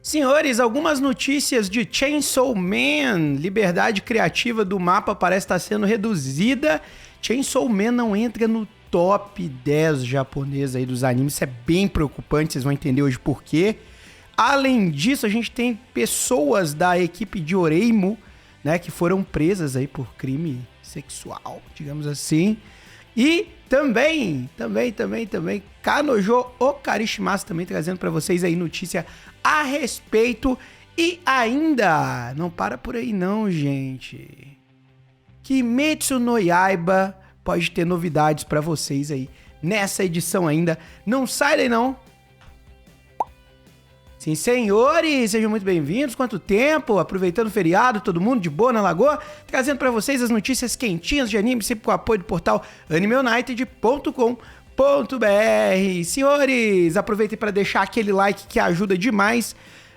Senhores, algumas notícias de Chainsaw Man. Liberdade criativa do mapa parece estar sendo reduzida. Chainsaw Man não entra no top 10 japonês aí dos animes. Isso é bem preocupante, vocês vão entender hoje por quê. Além disso, a gente tem pessoas da equipe de Oreimo, né, que foram presas aí por crime sexual, digamos assim. E também, Kanojo Okarishimasu também trazendo pra vocês aí notícia a respeito. E ainda, não para por aí não, gente. Kimetsu no Yaiba pode ter novidades pra vocês aí nessa edição ainda. Não sai daí não. Sim, senhores, sejam muito bem-vindos. Quanto tempo? Aproveitando o feriado, todo mundo de boa na lagoa, trazendo pra vocês as notícias quentinhas de anime, sempre com o apoio do portal animeunited.com.br. Senhores, aproveitem para deixar aquele like que ajuda demais.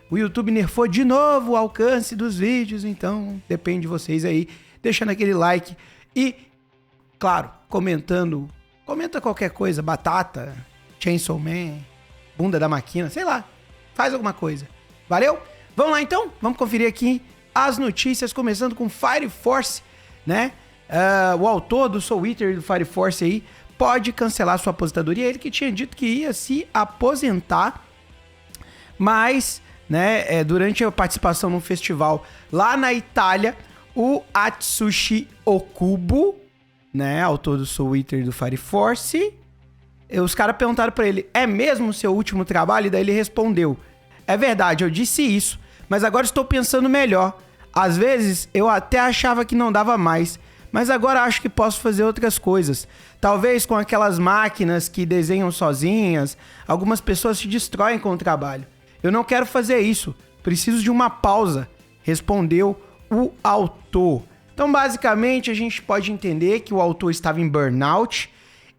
O YouTube nerfou de novo o alcance dos vídeos, então depende de vocês aí, deixando aquele like e, claro, comentando. Comenta qualquer coisa, batata, Chainsaw Man, bunda da máquina, sei lá. Faz alguma coisa. Valeu? Vamos lá então? Vamos conferir aqui as notícias, começando com Fire Force, né? O autor do Soul Eater do Fire Force aí pode cancelar sua aposentadoria. Ele que tinha dito que ia se aposentar, mas, né, durante a participação num festival lá na Itália, o Atsushi Okubo, né, autor do Soul Eater do Fire Force, os caras perguntaram pra ele, é mesmo o seu último trabalho? E daí ele respondeu, é verdade, eu disse isso, mas agora estou pensando melhor. Às vezes eu até achava que não dava mais, mas agora acho que posso fazer outras coisas. Talvez com aquelas máquinas que desenham sozinhas, algumas pessoas se destroem com o trabalho. Eu não quero fazer isso, preciso de uma pausa, respondeu o autor. Então basicamente a gente pode entender que o autor estava em burnout.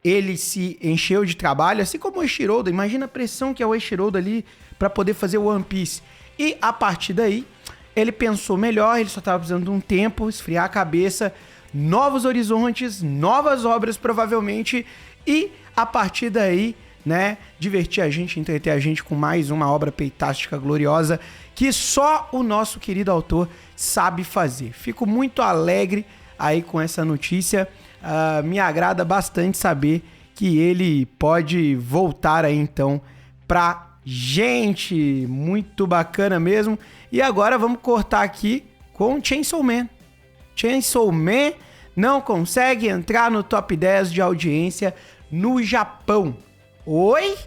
Ele se encheu de trabalho, assim como o Eiichiro. Imagina a pressão que é o Eiichiro ali para poder fazer o One Piece. E a partir daí, ele pensou melhor, ele só estava precisando de um tempo, esfriar a cabeça, novos horizontes, novas obras provavelmente, e a partir daí, né, divertir a gente, entreter a gente com mais uma obra peitástica gloriosa que só o nosso querido autor sabe fazer. Fico muito alegre aí com essa notícia. Me agrada bastante saber que ele pode voltar aí então pra gente. Muito bacana mesmo. E agora vamos cortar aqui com Chainsaw Man. Chainsaw Man não consegue entrar no top 10 de audiência no Japão. Oi?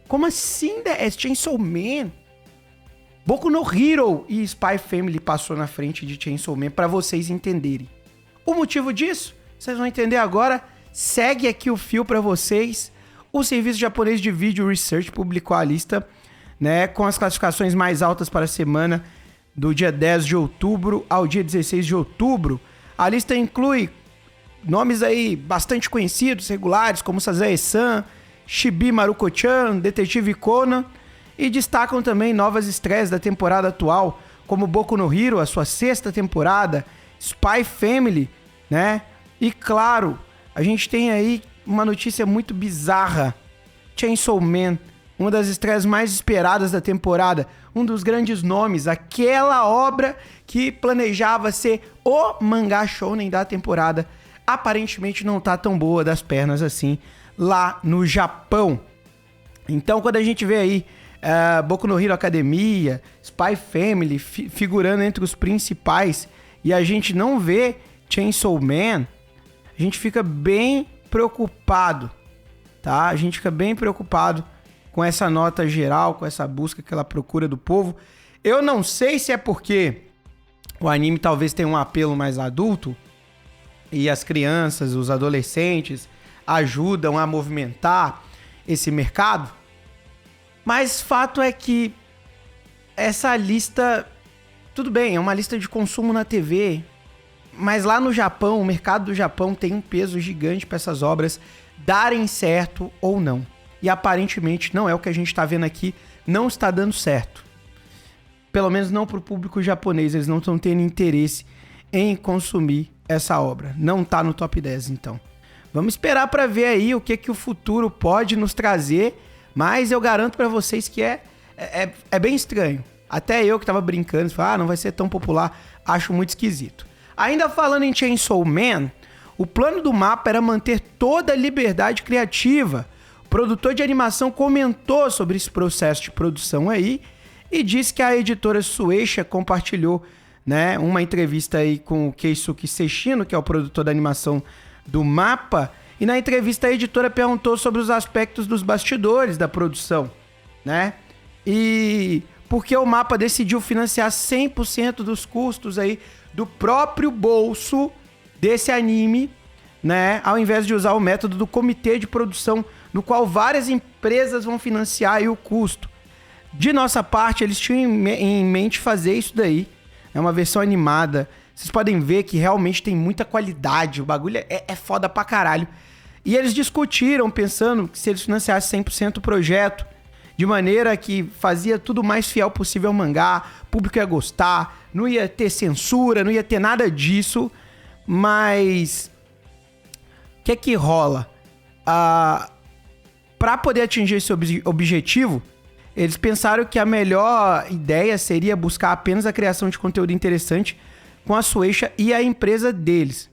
Como assim? É Chainsaw Man? Boku no Hero e Spy Family passou na frente de Chainsaw Man para vocês entenderem. O motivo disso? Vocês vão entender agora. Segue aqui o fio para vocês. O Serviço Japonês de Video Research publicou a lista, né, com as classificações mais altas para a semana do dia 10 de outubro ao dia 16 de outubro. A lista inclui nomes aí bastante conhecidos, regulares, como Sazae-san, Chibi Maruko-chan, Detetive Conan, e destacam também novas estreias da temporada atual, como Boku no Hero, a sua 6ª temporada, Spy Family, né? E claro, a gente tem aí uma notícia muito bizarra. Chainsaw Man, uma das estreias mais esperadas da temporada, um dos grandes nomes, aquela obra que planejava ser o mangá shounen da temporada, aparentemente não tá tão boa das pernas assim lá no Japão. Então quando a gente vê aí Boku no Hero Academia, Spy Family figurando entre os principais e a gente não vê Chainsaw Man, a gente fica bem preocupado, tá? A gente fica bem preocupado com essa nota geral, com essa busca que ela procura do povo. Eu não sei se é porque o anime talvez tenha um apelo mais adulto e as crianças, os adolescentes ajudam a movimentar esse mercado, mas fato é que essa lista, tudo bem, é uma lista de consumo na TV, mas lá no Japão, o mercado do Japão tem um peso gigante para essas obras darem certo ou não. E aparentemente não é o que a gente está vendo aqui, não está dando certo. Pelo menos não para o público japonês, eles não estão tendo interesse em consumir essa obra. Não está no top 10, então. Vamos esperar para ver aí o que o futuro pode nos trazer, mas eu garanto para vocês que é bem estranho. Até eu que tava brincando, falei, não vai ser tão popular, acho muito esquisito. Ainda falando em Chainsaw Man, o plano do MAPPA era manter toda a liberdade criativa. O produtor de animação comentou sobre esse processo de produção aí e disse que a editora Shueisha compartilhou, né, uma entrevista aí com o Keisuke Seshino, que é o produtor da animação do MAPPA, e na entrevista a editora perguntou sobre os aspectos dos bastidores da produção, né? E porque o MAPPA decidiu financiar 100% dos custos aí do próprio bolso desse anime, né? Ao invés de usar o método do comitê de produção, no qual várias empresas vão financiar aí o custo. De nossa parte, eles tinham em mente fazer isso daí. É uma versão animada. Vocês podem ver que realmente tem muita qualidade. O bagulho é foda pra caralho. E eles discutiram, pensando que se eles financiassem 100% o projeto, de maneira que fazia tudo o mais fiel possível ao mangá, o público ia gostar, não ia ter censura, não ia ter nada disso. Mas o que é que rola? Para poder atingir esse objetivo, eles pensaram que a melhor ideia seria buscar apenas a criação de conteúdo interessante com a Shueisha e a empresa deles,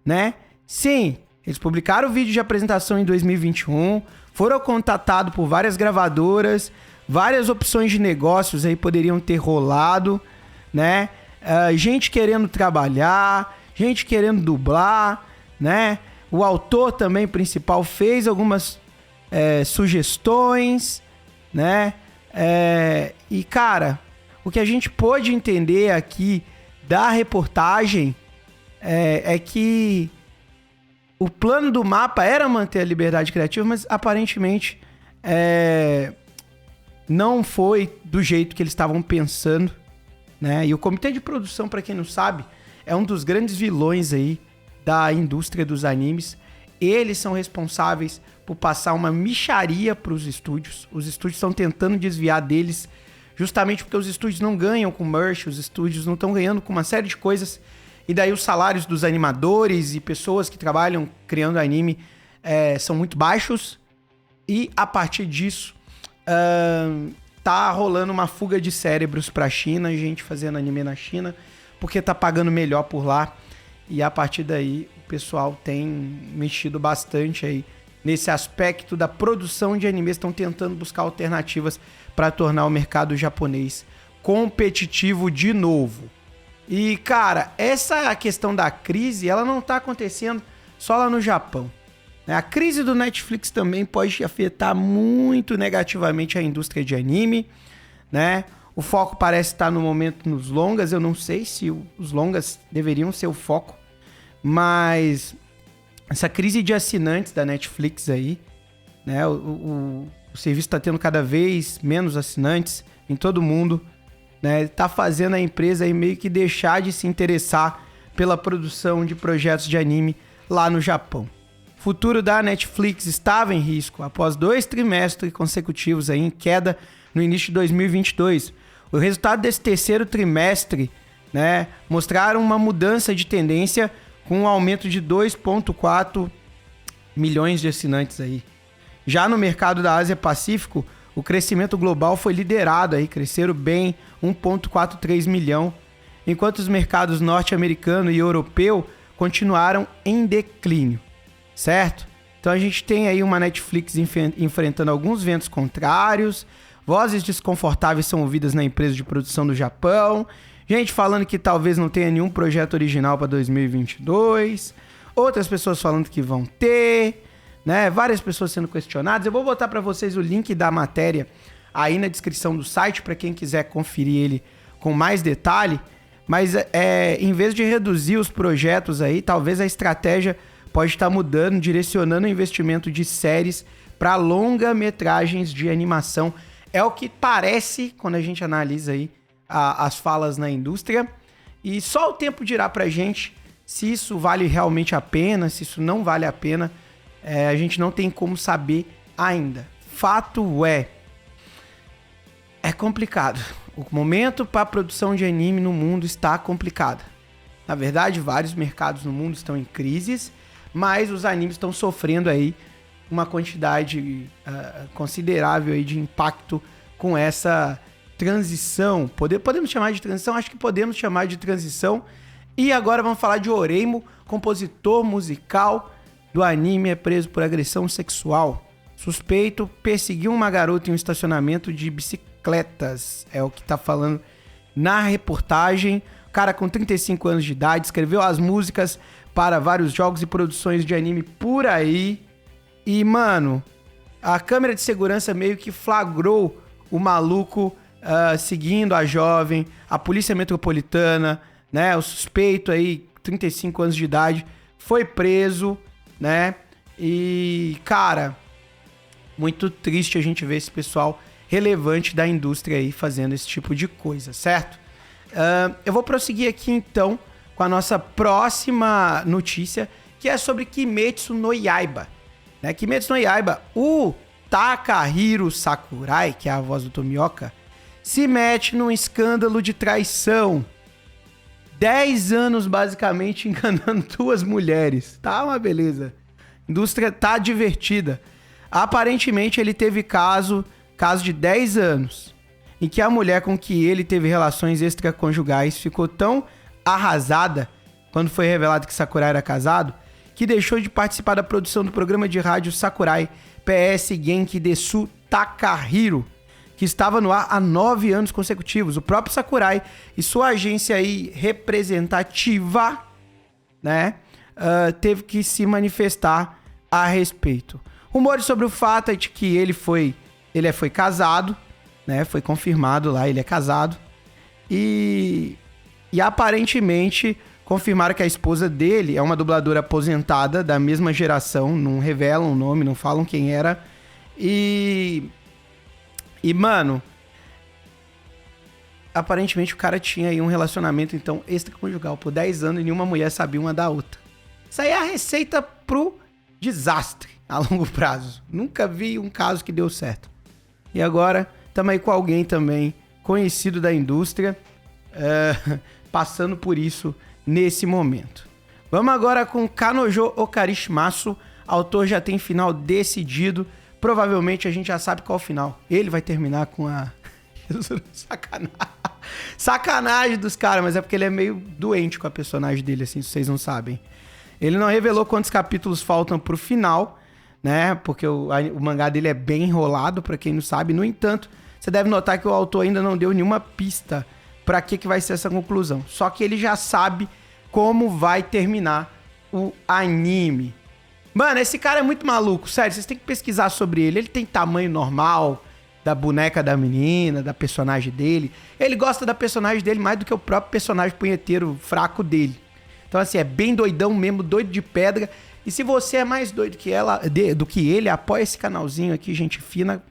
né? Sim, eles publicaram o vídeo de apresentação em 2021, foram contatados por várias gravadoras, várias opções de negócios aí poderiam ter rolado, né? Gente querendo trabalhar, gente querendo dublar, né? O autor também principal fez algumas sugestões, né? E, cara, o que a gente pôde entender aqui da reportagem é que o plano do MAPPA era manter a liberdade criativa, mas aparentemente não foi do jeito que eles estavam pensando, né? E o comitê de produção, para quem não sabe, é um dos grandes vilões aí da indústria dos animes. Eles são responsáveis por passar uma mixaria para os estúdios. Os estúdios estão tentando desviar deles, justamente porque os estúdios não ganham com merch, os estúdios não estão ganhando com uma série de coisas. E daí os salários dos animadores e pessoas que trabalham criando anime são muito baixos. E a partir disso, tá rolando uma fuga de cérebros pra China, gente fazendo anime na China, porque tá pagando melhor por lá. E a partir daí o pessoal tem mexido bastante aí nesse aspecto da produção de animes, estão tentando buscar alternativas para tornar o mercado japonês competitivo de novo. E, cara, essa questão da crise, ela não tá acontecendo só lá no Japão. A crise do Netflix também pode afetar muito negativamente a indústria de anime, né? O foco parece estar no momento nos longas. Eu não sei se os longas deveriam ser o foco, mas essa crise de assinantes da Netflix aí, né? O serviço está tendo cada vez menos assinantes em todo o mundo, né? Tá fazendo a empresa aí meio que deixar de se interessar pela produção de projetos de anime lá no Japão. O futuro da Netflix estava em risco após 2 trimestres consecutivos aí em queda no início de 2022. O resultado desse terceiro trimestre, né, mostraram uma mudança de tendência com um aumento de 2,4 milhões de assinantes aí. Já no mercado da Ásia-Pacífico, o crescimento global foi liderado aí, cresceram bem 1,43 milhão, enquanto os mercados norte-americano e europeu continuaram em declínio, certo? Então a gente tem aí uma Netflix enfrentando alguns ventos contrários, vozes desconfortáveis são ouvidas na empresa de produção do Japão, gente falando que talvez não tenha nenhum projeto original para 2022, outras pessoas falando que vão ter, né? Várias pessoas sendo questionadas. Eu vou botar para vocês o link da matéria aí na descrição do site para quem quiser conferir ele com mais detalhe. Mas em vez de reduzir os projetos aí, talvez a estratégia pode estar mudando, direcionando o investimento de séries para longa-metragens de animação. É o que parece quando a gente analisa aí as falas na indústria. E só o tempo dirá pra gente se isso vale realmente a pena, se isso não vale a pena. A gente não tem como saber ainda. Fato é complicado. O momento para a produção de anime no mundo está complicado. Na verdade, vários mercados no mundo estão em crises, mas os animes estão sofrendo aí uma quantidade considerável aí de impacto com essa transição. Podemos chamar de transição? Acho que podemos chamar de transição. E agora vamos falar de Oreimo, compositor musical do anime é preso por agressão sexual. Suspeito perseguiu uma garota em um estacionamento de bicicletas. É o que tá falando na reportagem. O cara com 35 anos de idade escreveu as músicas para vários jogos e produções de anime por aí. E, mano, a câmera de segurança meio que flagrou o maluco seguindo a jovem, a polícia metropolitana, né? O suspeito aí, 35 anos de idade, foi preso, né? E, cara, muito triste a gente ver esse pessoal relevante da indústria aí fazendo esse tipo de coisa, certo? Eu vou prosseguir aqui, então, com a nossa próxima notícia, que é sobre Kimetsu no Yaiba. Né? Kimetsu no Yaiba, o Takahiro Sakurai, que é a voz do Tomioka, se mete num escândalo de traição. 10 anos, basicamente, enganando 2 mulheres. Tá uma beleza. A indústria tá divertida. Aparentemente, ele teve caso de 10 anos, em que a mulher com que ele teve relações extraconjugais ficou tão arrasada quando foi revelado que Sakurai era casado, que deixou de participar da produção do programa de rádio Sakurai PS Genki Desu Takahiro, que estava no ar há 9 anos consecutivos. O próprio Sakurai e sua agência aí representativa, né, teve que se manifestar a respeito. Rumores sobre o fato é de que ele foi casado, né, foi confirmado lá, ele é casado, e aparentemente confirmaram que a esposa dele é uma dubladora aposentada da mesma geração, não revelam o nome, não falam quem era, e mano, aparentemente o cara tinha aí um relacionamento, então, extraconjugal por 10 anos e nenhuma mulher sabia uma da outra. Isso aí é a receita pro desastre a longo prazo. Nunca vi um caso que deu certo. E agora, estamos aí com alguém também conhecido da indústria, passando por isso nesse momento. Vamos agora com Kanojo Okarishimasu. Autor já tem final decidido. Provavelmente a gente já sabe qual é o final. Ele vai terminar com a... Sacanagem dos caras, mas é porque ele é meio doente com a personagem dele, assim, se vocês não sabem. Ele não revelou quantos capítulos faltam pro final, né? Porque o mangá dele é bem enrolado, pra quem não sabe. No entanto, você deve notar que o autor ainda não deu nenhuma pista pra que vai ser essa conclusão. Só que ele já sabe como vai terminar o anime. Mano, esse cara é muito maluco, sério, vocês têm que pesquisar sobre ele. Ele tem tamanho normal da boneca da menina, da personagem dele. Ele gosta da personagem dele mais do que o próprio personagem punheteiro fraco dele. Então, assim, é bem doidão mesmo, doido de pedra. E se você é mais doido que do que ele, apoia esse canalzinho aqui, gente fina,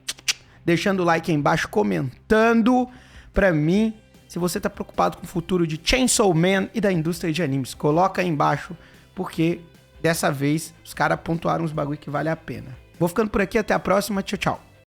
deixando o like aí embaixo, comentando pra mim. Se você tá preocupado com o futuro de Chainsaw Man e da indústria de animes, coloca aí embaixo, porque dessa vez os caras pontuaram uns bagulho que vale a pena. Vou ficando por aqui, até a próxima, tchau, tchau.